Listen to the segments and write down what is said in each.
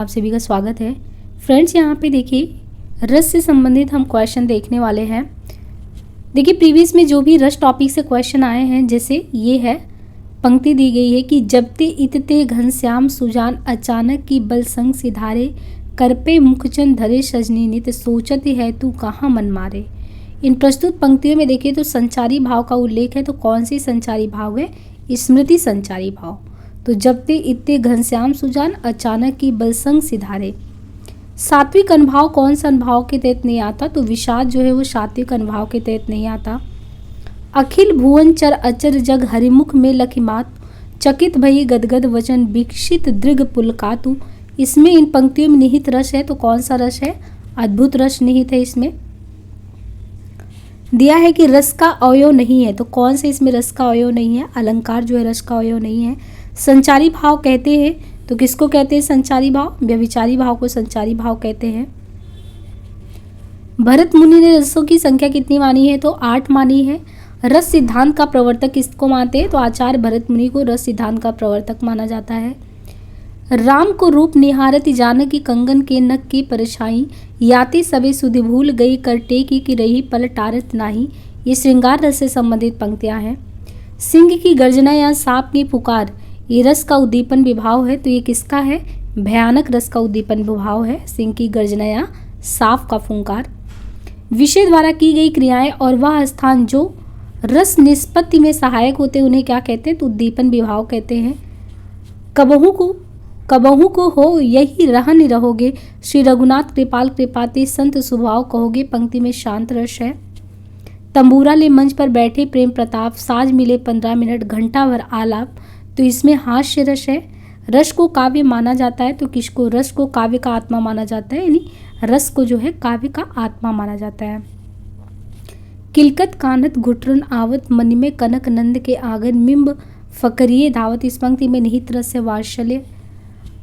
आप सभी का स्वागत है। फ्रेंड्स, यहाँ पे देखिए रस से संबंधित हम क्वेश्चन देखने वाले हैं। देखिए प्रीवियस में जो भी रस टॉपिक से क्वेश्चन आए हैं, जैसे ये है, पंक्ति दी गई है कि जबते इतते घनश्याम सुजान अचानक की बल संग सिधारे करपे मुखचन धरे सजनी नित सोचत है तू कहाँ मन मारे। इन प्रस्तुत पंक्तियों में देखिए तो संचारी भाव का उल्लेख है। तो कौन सी संचारी भाव है? स्मृति संचारी भाव। तो जबते इतने घनश्याम सुजान अचानक की बलसंग सिधारे। सात्विक अनुभाव कौन सा अनुभाव के तहत नहीं आता? तो विषाद जो है वो सात्विक अनुभाव के तहत नहीं आता। अखिल भुवन चर अचर जग हरिमुख में लखिमात चकित भई गदगद वचन विकसित दृग पुलकातु। इसमें इन पंक्तियों में निहित रस है। तो कौन सा रस है? अद्भुत रस निहित है। इसमें दिया है कि रस का अवयव नहीं है। तो कौन से इसमें रस का अवयव नहीं है? अलंकार जो है रस का अवयव नहीं है। संचारी भाव कहते हैं। तो किसको कहते हैं संचारी भाव? व्यभिचारी भाव को संचारी भाव कहते हैं। भरत मुनि ने रसों की संख्या कितनी मानी है? तो 8 मानी है। रस सिद्धांत का प्रवर्तक किसको मानते हैं? तो आचार्य भरत मुनि को रस सिद्धांत का प्रवर्तक माना जाता है। राम को रूप निहारत जानकी कंगन के नक की परछाई याति सबे सुधि भूल गई करटे की रही पल टारत नाही। ये श्रृंगार रस से संबंधित पंक्तियां हैं। सिंह की गर्जना या सांप की पुकार ये रस का उद्दीपन विभाव है। तो ये किसका है? भयानक रस का उद्दीपन विभाव है, सिंह की गर्जना या सांप का फुंकार। विषय द्वारा की गई क्रियाएं और वह स्थान जो रस निष्पत्ति में सहायक होते हैं उन्हें क्या कहते हैं? तो उद्दीपन विभाव कहते हैं। कबहू को हो यही रहन रहोगे श्री रघुनाथ कृपाल कृपाते संत स्वभाव कहोगे। पंक्ति में शांत रस है। तंबूरा ले मंच पर बैठे प्रेम प्रताप साज मिले 15 मिनट घंटा भर आलाप। तो इसमें हास्य रस है। रस को काव्य माना जाता है। तो किसको? रस को काव्य का आत्मा माना जाता है, यानी रस को जो है काव्य का आत्मा माना जाता है। किलकत कानत घुटरन आवत मन में कनक नंद के आंगन मिम्ब फकरिए धावत। इस पंक्ति में निहित रस है वात्सल्य।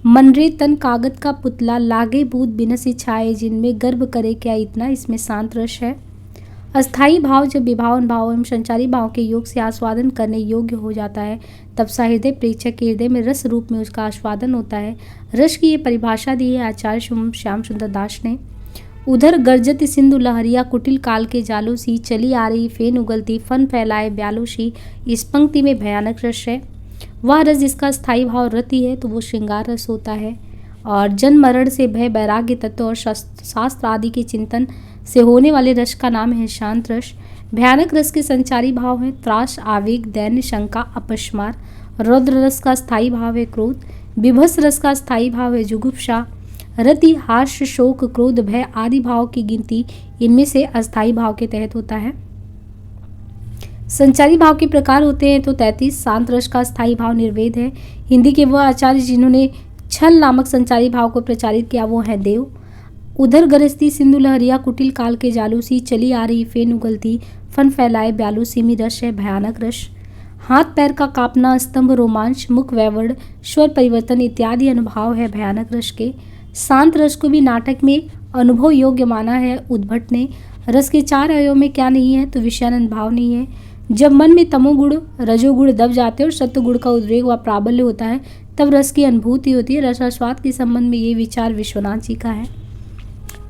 मनरे तन कागत का पुतला लागे बूद बिनसी छाए जिनमें गर्भ करे क्या इतना। इसमें शांत रस है। अस्थाई भाव जब विभाव अनुभाव एवं संचारी भाव के योग से आस्वादन करने योग्य हो जाता है तब सहृदय प्रेक्षक के हृदय में रस रूप में उसका आस्वादन होता है। रस की ये परिभाषा दी है आचार्य श्याम सुंदर दास ने। उधर गर्जत सिंधु लहरिया कुटिल काल के जालों सी चली आ रही फेन उगलती फन फैलाए ब्यालों सी। इस पंक्ति में भयानक रस है। वह रस जिसका स्थायी भाव रति है तो वो श्रृंगार रस होता है। और जन्म मरण से भय वैराग्य तत्व और शास्त्र आदि के चिंतन से होने वाले रस का नाम है शांत रस। भयानक रस के संचारी भाव है त्रास आवेग दैन्य शंका अपस्मार। रौद्र रस का स्थायी भाव है क्रोध। विभत्स रस का स्थायी भाव है जुगुप्सा। रति हास्य शोक क्रोध भय आदि भाव की गिनती इनमें से अस्थायी भाव के तहत होता है। संचारी भाव के प्रकार होते हैं तो 33। शांत रस का स्थायी भाव निर्वेद है। हिंदी के वह आचार्य जिन्होंने छल नामक संचारी भाव को प्रचारित किया वो है देव। उधर गरजती सिंधु लहरिया कुटिल काल के जालूसी चली आ रही फेन उगलती फन फैलाए ब्यालू सीमी रस है भयानक रस। हाथ पैर का कांपना स्तंभ रोमांच मुख वैवर्ण स्वर परिवर्तन इत्यादि अनुभाव है भयानक रस के। शांत रस को भी नाटक में अनुभव योग्य माना है उद्भट ने। रस के 4 अवयव में क्या नहीं है? तो विषयानंद भाव नहीं है। जब मन में तमोगुण रजोगुण दब जाते हैं और सत्वगुण का उद्रेक व प्राबल्य होता है तब रस की अनुभूति होती है। रसास्वाद के संबंध में ये विचार विश्वनाथ जी का है।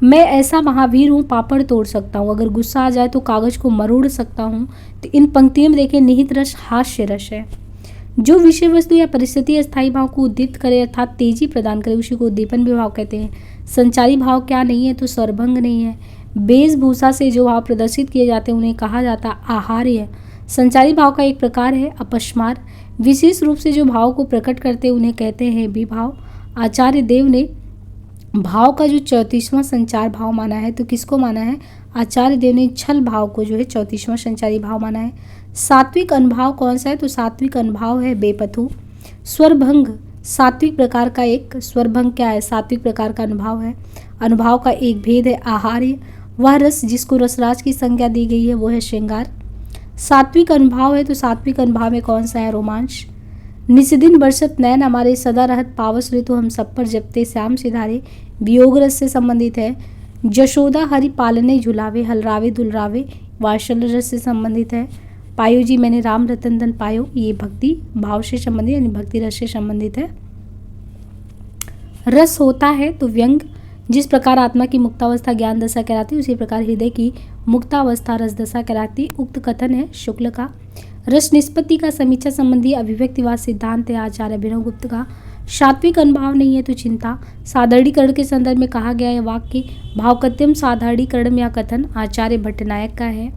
मैं ऐसा महावीर हूँ पापड़ तोड़ सकता हूँ, अगर गुस्सा आ जाए तो कागज को मरोड़ सकता हूँ। तो इन पंक्तियों में देखें निहित रस हास्य रस है। जो विषय वस्तु या परिस्थिति अस्थायी भाव को उद्दीप्त करे अर्थात तेजी प्रदान करे उसी को उद्दीपन विभाव कहते हैं। संचारी भाव क्या नहीं है? तो स्वरभंग नहीं है। वेशभूषा से जो भाव प्रदर्शित किए जाते हैं उन्हें कहा जाता है आहार्य। संचारी भाव का एक प्रकार है अपस्मार। विशेष रूप से जो भाव को प्रकट करते हैं उन्हें कहते हैं विभाव। आचार्य देव ने भाव का जो 34वां संचार भाव माना है तो किसको माना है? आचार्य देव ने छल भाव को जो है 34वां संचारी भाव माना है। सात्विक अनुभाव कौन सा है? तो सात्विक अनुभाव है बेपथु। स्वरभंग सात्विक प्रकार का एक स्वरभंग क्या है? सात्विक प्रकार का अनुभाव है। अनुभाव का एक भेद है आहार्य। वह रस जिसको रसराज की संज्ञा दी गई है वो है श्रृंगार। सात्विक अनुभाव है तो सात्विक अनुभाव में कौन सा है? रोमांच। निस्दिन बरसत नैन हमारे सदा रहत पावस ऋतु हम सब पर जपते श्याम सिधारे। वियोग रस से संबंधित है। जशोदा हरि पालने झुलावे हलरावे दुलरावे वात्सल्य रस से संबंधित है। पायो जी मैंने राम रतन धन पायो ये भक्ति भाव से संबंधित यानी भक्ति रस से संबंधित है। रस होता है तो व्यंग, जिस प्रकार आत्मा की मुक्तावस्था ज्ञान दशा कहलाती है उसी प्रकार हृदय की मुक्तावस्था रस दशा कहलाती। उक्त कथन है शुक्ल का। रस निष्पत्ति का समीक्षा संबंधी अभिव्यक्तिवाद सिद्धांत है आचार्य अभिनव गुप्त का। सात्विक अनुभाव नहीं है तो चिंता। साधारणीकरण के संदर्भ में कहा गया है वाक्य भावकत्यम साधारणीकरण या कथन आचार्य भट्टनायक का है।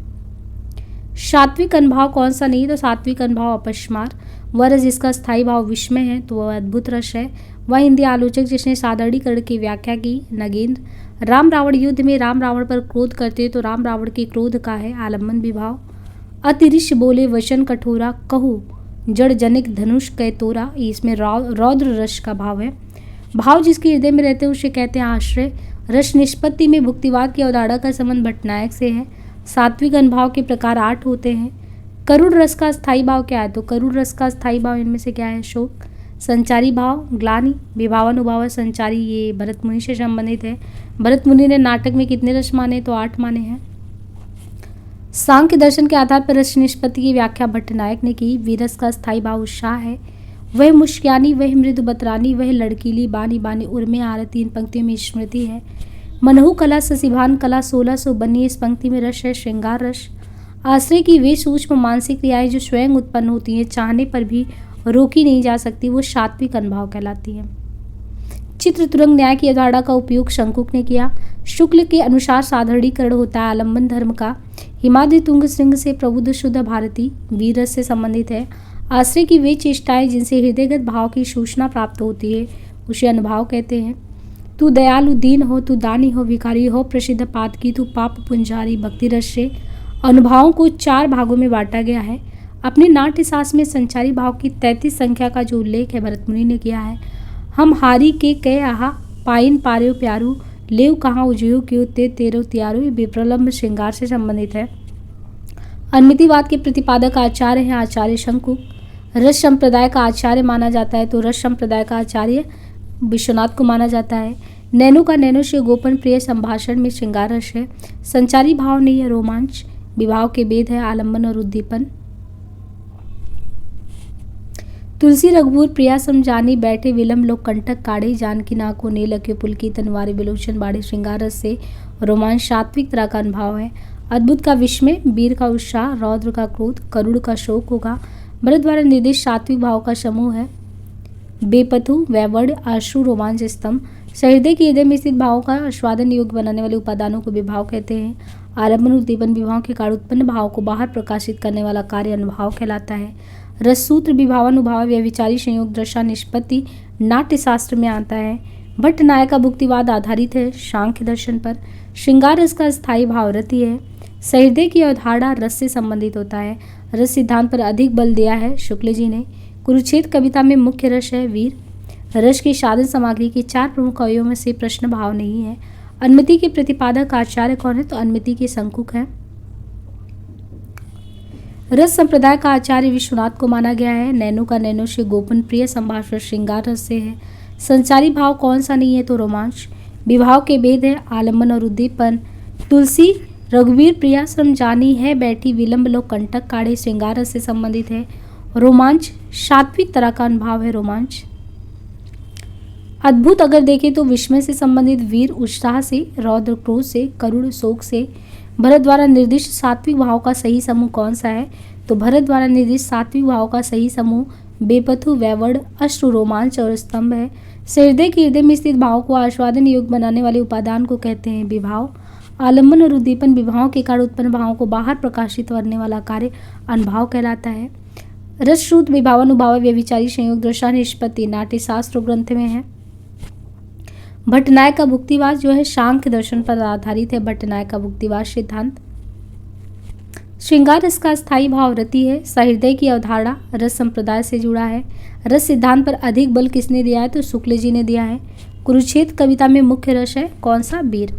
सात्विक अनुभाव कौन सा नहीं है तो सात्विक अनुभाव अपस्मार। वह रस जिसका स्थायी भाव विस्मय है तो वह अद्भुत रस है। वह हिंदी आलोचक जिसने साधारणीकरण की व्याख्या की नगेंद्र। राम रावण युद्ध में राम रावण पर क्रोध करते तो राम रावण के क्रोध का है आलम्बन विभाव। अतिरिश बोले वचन कठोरा कहू जड़ जनिक धनुष कै तोरा, इसमें रौद्र रस का भाव है। भाव जिसके हृदय में रहते हैं उसे कहते हैं आश्रय। रस निष्पत्ति में भुक्तिवाद की अवधारणा का संबंध भट्टनायक से है। सात्विक अनुभाव के प्रकार 8 होते हैं। करुण रस का स्थायी भाव क्या है तो करुण रस का स्थायी भाव इनमें से क्या है शोक। संचारी भाव ग्लानि। विभावानुभाव संचारी, ये भरत मुनि से संबंधित है। भरत मुनि ने नाटक में कितने रस माने तो 8 माने हैं। सांख्य दर्शन के आधार पर रस निष्पत्ति की व्याख्या भट्टनायक ने की। वीरस का स्थायी भाव उत्साह है। वह मुश्कियानी, वह मृदु बतरानी, वह लड़कीली, बानी बानी उर्मे आरती, इन पंक्तियों में स्मृति है। मनहु कला ससिभान कला 1600 बनी, इस पंक्ति में रस है श्रृंगार रस। आश्रय की वे सूक्ष्म मानसिक क्रियाएं जो स्वयं उत्पन्न होती हैं, चाहने पर भी रोकी नहीं जा सकती, वो सात्विक अनुभाव कहलाती है। चित्र तुरंग न्याय की अवधारणा का उपयोग शंकुक ने किया। शुक्ल के अनुसार साधारणीकरण होता है आलम्बन धर्म का। हिमाद्रि तुंग श्रृंग से प्रबुद्ध शुद्ध भारती वीर रस से संबंधित है। आश्रय की वे चेष्टाएं जिनसे हृदयगत भाव की सूचना प्राप्त होती है उसे अनुभाव कहते हैं। तू दयालु दीन हो, तू दानी हो, भिखारी हो, प्रसिद्ध पातकी, तू पाप पुंजारी, भक्ति रस से अनुभावों को 4 भागों में बांटा गया है। अपने नाट्य शास्त्र में संचारी भाव की 33 संख्या का जो उल्लेख है भरत मुनि ने किया है। हम हारी के कह आहा पाइन पार्यो प्यारू, लेव कहाँ उजयो क्यों ते तेरो त्यारू, ये विप्रलंब श्रृंगार से संबंधित है। अन्मितिवाद के प्रतिपादक आचार्य हैं आचार्य शंकुक। रस संप्रदाय का आचार्य माना जाता है तो रस संप्रदाय का आचार्य विश्वनाथ को माना जाता है। नैनो का नैनो से गोपन प्रिय संभाषण में श्रृंगार रस है। संचारी भाव नहीं है रोमांच। विभाव के भेद है आलम्बन और उद्दीपन। तुलसी रघुवर प्रिया समझानी, बैठे विलम लोग कंटक काढ़े, जानकी नाको ने लक्यो पुलकी तनवारी विलोचन बाड़े, श्रृंगार रस से रोमांच सात्विक तरह का अनुभाव है। अद्भुत का विस्मय, वीर का उत्साह, रौद्र का क्रोध, करुण का शोक होगा। भरत द्वारा निर्दिष्ट सात्विक भाव का समूह है। बेपथु वैवड आशु रोमांच स्तंभ। सहृदय के हृदय में स्थित भावों का आस्वादन योग्य बनाने वाले उपादानों को विभाव कहते हैं। आलम्बन उद्दीपन विभाव के कारण उत्पन्न भाव को बाहर प्रकाशित करने वाला कार्य अनुभाव कहलाता है। रससूत्र विभावानुभाव व्यभिचारी संयोग दृष्टा निष्पत्ति नाट्य शास्त्र में आता है। भट्टनायक का भुक्तिवाद आधारित है सांख्य दर्शन पर। श्रृंगार रस का स्थायी भाव रति है। सहृदय की अवधारणा रस से संबंधित होता है। रस सिद्धांत पर अधिक बल दिया है शुक्ल जी ने। कुरुक्षेत्र कविता में मुख्य रस है वीर। रस की साधन सामग्री के 4 प्रमुख अवयवों में से प्रश्न भाव नहीं है। अन्मिति के प्रतिपादक आचार्य कौन है तो अन्मिति के शंकुक है। रस संप्रदाय का आचार्य विश्वनाथ को माना गया है। नैनो का नैनो से गोपन प्रिय संभाषण श्रृंगार रस से है। संचारी भाव कौन सा नहीं है तो रोमांच। विभाव के भेद है आलम्बन और उद्दीपन। तुलसी रघुवीर प्रिया समझानी है, बैठी विलंब लोग कंटक काढ़े, श्रृंगार रस से संबंधित है। रोमांच सात्विक तरह का अनुभाव है रोमांच। अद्भुत अगर देखें तो विस्मय से संबंधित, वीर उत्साह से, रौद्र क्रोध से, करुण शोक से। भरत द्वारा निर्दिष्ट सात्विक भाव का सही समूह कौन सा है तो भरत द्वारा निर्दिष्ट सात्विक भाव का सही समूह बेपथु वैवड अश्रु रोमांच और स्तंभ है। सहृदय के हृदय में स्थित भाव को आस्वादन योग्य बनाने वाले उपादान को कहते हैं विभाव। आलम्बन और उद्दीपन विभाव के कारण उत्पन्न भावों को बाहर प्रकाशित करने वाला कार्य अनुभाव कहलाता है। रस श्रुत विभावानुभाव व्यभिचारी संयोग दृष्टा निष्पत्ति नाट्य शास्त्र ग्रंथ में है। भट्टनायक का भुक्तिवाद जो है सांख्य दर्शन पर आधारित है। भट्टनायक का भुक्तिवाद सिद्धांत। श्रृंगार रस का स्थायी भाव रति है। सहृदय की अवधारणा रस संप्रदाय से जुड़ा है। रस सिद्धांत पर अधिक बल किसने दिया है तो शुक्ल जी ने दिया है। कुरुक्षेत्र कविता में मुख्य रस है कौन सा वीर।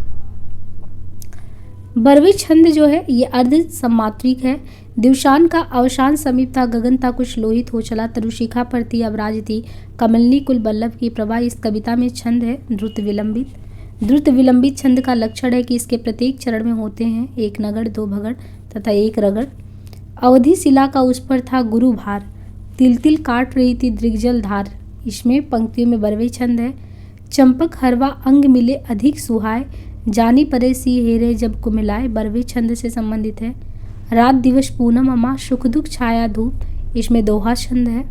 बरवी छंद जो है ये अर्ध सम्मात्रिक है। दिवशान का अवसान समीप था, गगन था कुछ लोहित हो चला, तरुशिखा पर थी अबराज थी, कमलनी कुल बल्लभ की प्रभा। इस कविता में छंद है द्रुत विलंबित। द्रुत विलंबित छंद का लक्षण है कि इसके प्रत्येक चरण में होते हैं 1 नगड़ 2 भगड़ तथा 1 रगड़। अवधि शिला का उस पर था गुरु भार, तिल तिल काट रही थी दृग्जल धार। इसमें पंक्तियों में बरवे छंद है। चंपक हरवा अंग मिले अधिक सुहाए, जानी परे सी हेरे जब कुमिलाए, बरवे छंद से संबंधित है। रात दिवस पूनम अमा, सुख दुख छाया धूप, इसमें दोहा छंद है।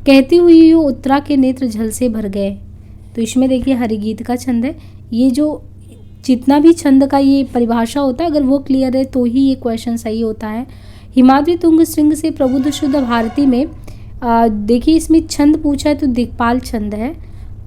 कहती हुई यो उत्तरा के नेत्र झल से भर गए, तो इसमें देखिए हरिगीत का छंद है। ये जो जितना भी छंद का ये परिभाषा होता है, अगर वो क्लियर है तो ही ये क्वेश्चन सही होता है। हिमाद्री तुंग श्रृंग से प्रबुद्ध शुद्ध भारती में देखिए इसमें छंद पूछा है तो दिक्पाल छंद है।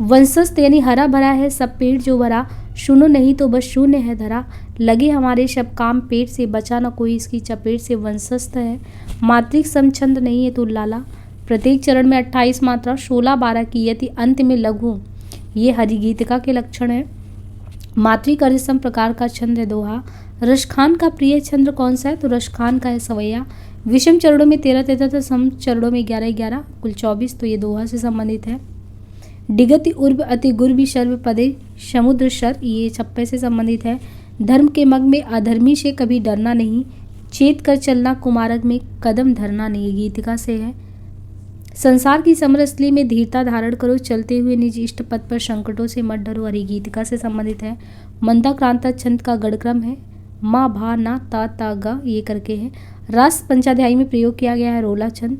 वंशस्थ यानी हरा भरा है सब पेट जो भरा, सुनो नहीं तो बस शून्य है धरा, लगे हमारे शब काम पेट से, बचा न कोई इसकी चपेट से, वंशस्थ है। मात्रिक सम छंद नहीं है तो लाला, प्रत्येक चरण में 28 मात्रा, 16-12 की, यदि अंत में लघु, ये हरिगीतिका के लक्षण है। मात्रिक अरिसम प्रकार का छंद है दोहा। रसखान का प्रिय छंद कौन सा है, तो रसखान का है सवैया। विषम चरणों में 13-13 तथा सम चरणों में 11-11, कुल 24, तो ये दोहा से संबंधित है। डिगति उर्व अति गुर्वी शर्व पदे समुद्र शर, ये छप्पे से संबंधित है। धर्म के मग में अधर्मी से कभी डरना नहीं, चेत कर चलना कुमारक में कदम धरना नहीं, गीतिका से है। संसार की समरस्थली में धीरता धारण करो, चलते हुए निज इष्ट पथ पर संकटों से मत डरो, हरिगीतिका से संबंधित है। मंदा क्रांता छंद का गढ़क्रम है। माँ भा ना ता ता गा ये करके है। रास पंचाध्यायी में प्रयोग किया गया है रोला छंद।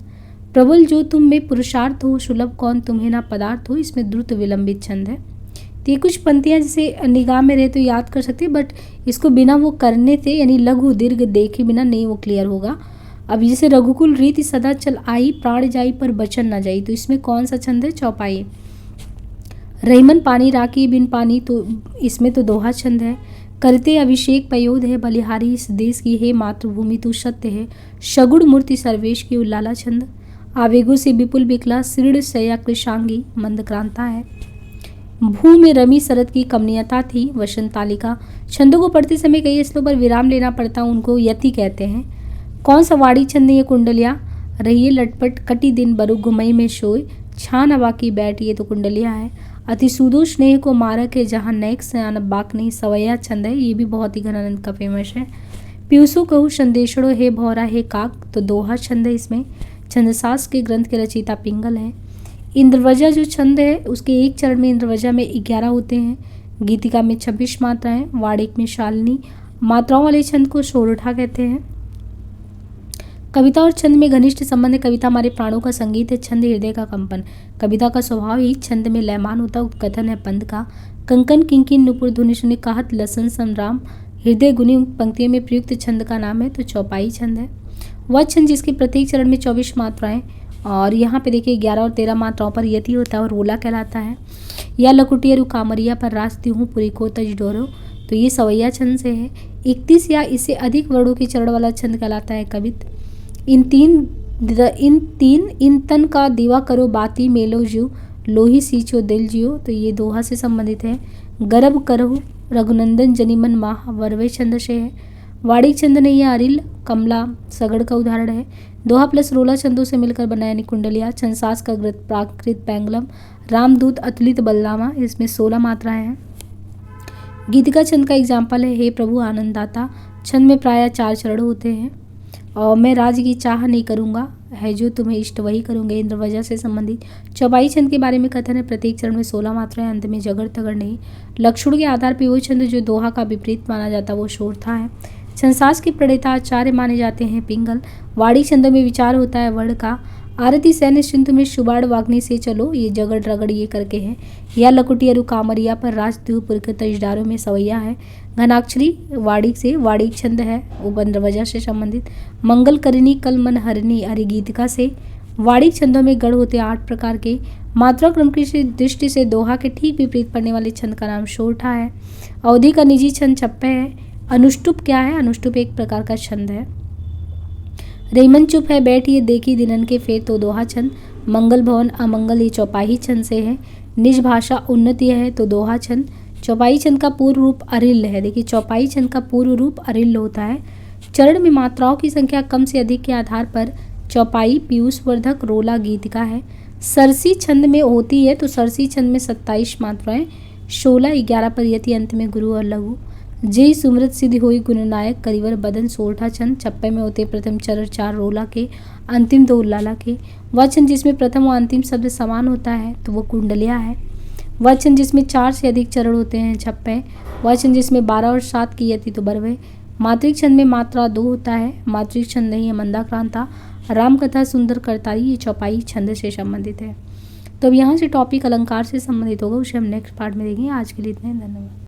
प्रबल जो तुम में पुरुषार्थ हो, सुलभ कौन तुम्हें ना पदार्थ हो, इसमें द्रुत विलंबित छंद है। तो ये कुछ पंक्तियाँ जैसे निगाह में रहे तो याद कर सकते हैं, बट इसको बिना वो करने थे यानी लघु दीर्घ देखे बिना नहीं वो क्लियर होगा। अब जैसे रघुकुल रीति सदा चल आई, प्राण जाई पर बचन न जाई, तो इसमें कौन सा छंद है, चौपाई। रहीमन पानी राखी बिन पानी, तो इसमें तो दोहा छंद है। करते अभिषेक पयोध है, बलिहारी इस देश की है, मातृभूमि तू सत्य है, शगुड़ मूर्ति सर्वेश की, उल्लाला छंद। आवेगों से विपुल बिकला सिरड़ सया कृशांगी, मंदक्रांता है। भू में रमी शरद की कमनीयता थी, वसंत तालिका। छंदों को पढ़ते समय कई स्थलों पर विराम लेना पड़ता, उनको यति कहते हैं। कौन सा वाड़ी छंद है, ये कुंडलिया। रहिए लटपट कटी दिन बरु घुमई में सोए, छान हवा की बैठ, ये तो कुंडलिया है। अति सुदो स्नेह को मारक है, जहाँ नैक सयान बाक नहीं, सवैया छंद है, ये भी बहुत ही घनानंद का फेमस है। पीयूषो कहू संदेशड़ो है भौरा है काक, तो दोहा छंद है इसमें। छंदशास्त्र के ग्रंथ के रचयिता पिंगल है। इंद्रवजा जो छंद है उसके एक चरण में इंद्रवजा में 11 होते हैं, गीतिका में 26 मात्राएं, वाड़िक में शालिनी। मात्राओं वाले छंद को सोरठा कहते हैं। कविता और छंद में घनिष्ठ संबंध है। कविता हमारे प्राणों का संगीत है, छंद हृदय का कंपन। कविता का स्वभाव ही छंद में लयमान होता है, उपकथन है पंद का। कंकन किंकिन नुपुर ध्वनि सुने, कहत लसन संग्राम, हृदय गुनी पंक्तियों में प्रयुक्त छंद का नाम है, तो चौपाई छंद है। वह छंद जिसके प्रत्येक चरण में 24 मात्राएं, और यहाँ पे देखिए 11 और 13 मात्राओं पर यति होता है और रोला कहलाता है। या लकुटियरु कामरिया पर रास्ती हूँ पुरी को तज डोरो, तो ये सवैया छंद से है। 31 या इससे अधिक वर्णों के चरण वाला छंद कहलाता है कवित। इन तन का दीवा करो बाती मेलो जियो, लोही सींचो दिल जियो, तो ये दोहा से संबंधित है। गर्भ करो रघुनंदन जनिमन माह, वरवे छंद से है। वाड़िक छंद नहीं है, अरिल कमला सगड़ का उदाहरण है। दोहा प्लस रोला छंदों से मिलकर बना यानी कुंडलिया। छंदसास का ग्रंथ प्राकृत पैंगलम, रामदूत अतुलित बलरामा, इसमें 16 मात्राएं हैं। गीतिका छंद का एग्जाम्पल है हे प्रभु आनंददाता। छंद में प्रायः 4 चरण होते हैं। और मैं राज की चाह नहीं करूँगा, है जो तुम्हें इष्ट वही करूँगे, इंद्रवजा से संबंधित। चौपाई छंद के बारे में कथन है, प्रत्येक चरण में 16 मात्राएं, अंत में जगड़ तगड़ नहीं। लक्षणों के आधार पर वो छंद जो दोहा का विपरीत माना जाता वो शोरथा है। छंदशास्त्र के प्रणेता आचार्य माने जाते हैं पिंगल। वाड़ी छंदों में विचार होता है वर्ण का। आरती सैन्य सिंधु में शुबाड़ वाग्नी से चलो, ये जगड़ रगड़ ये करके है। या लकुटियरु कामरिया पर राजद्वीपुर के तजदारों में सवैया है। घनाक्षरी वाड़िक से वाड़िक छंद है, उपन्द्रवजा से संबंधित। मंगल करनी कल मन हरनी, हरिगीतिका से। वाड़िक छंदों में गढ़ होते 8 प्रकार के। मात्रा क्रम की दृष्टि से दोहा के ठीक विपरीत पड़ने वाले छंद का नाम शोरठा है। अवधि का निजी छंद छप्पे है। अनुष्टुप क्या है, अनुष्टुप एक प्रकार का छंद है। रेमन चुप है बैठिए देखी दिनन के फेर, तो दोहा छंद। मंगल भवन अमंगल, ये चौपाई छंद से है। निज भाषा उन्नति है, तो दोहा छंद। चौपाई छंद का पूर्व रूप अरिल है। देखिए चौपाई छंद का पूर्व रूप अरिल होता है। चरण में मात्राओं की संख्या कम से अधिक के आधार पर चौपाई पीयूषवर्धक रोला गीतिका है। सरसी छंद में होती है, तो सरसी छंद में 27 मात्राएं, 16-11 पर यति, अंत में गुरु और लघु। जय सुमृत सिद्धि हुई गुणनायक, करिवर बदन सोरठा छंद। छप्पे में होते प्रथम चरण 4 रोला के, अंतिम 2 उल्लाला के। वह छंद जिसमें प्रथम और अंतिम शब्द समान होता है, तो वो कुंडलिया है। वह छंद जिसमें 4 से अधिक चरण होते हैं छप्पे। वह छंद जिसमें 12 और 7 की यति तो बरवे। मात्रिक छंद में मात्रा 2 होता है। मात्रिक छंद नहीं है मंदाक्रांता। राम कथा सुंदर करतारी ये चौपाई छंद से संबंधित है। तो अब यहाँ से टॉपिक अलंकार से संबंधित होगा, उसे हम नेक्स्ट पार्ट में देखेंगे। आज के लिए इतने, धन्यवाद।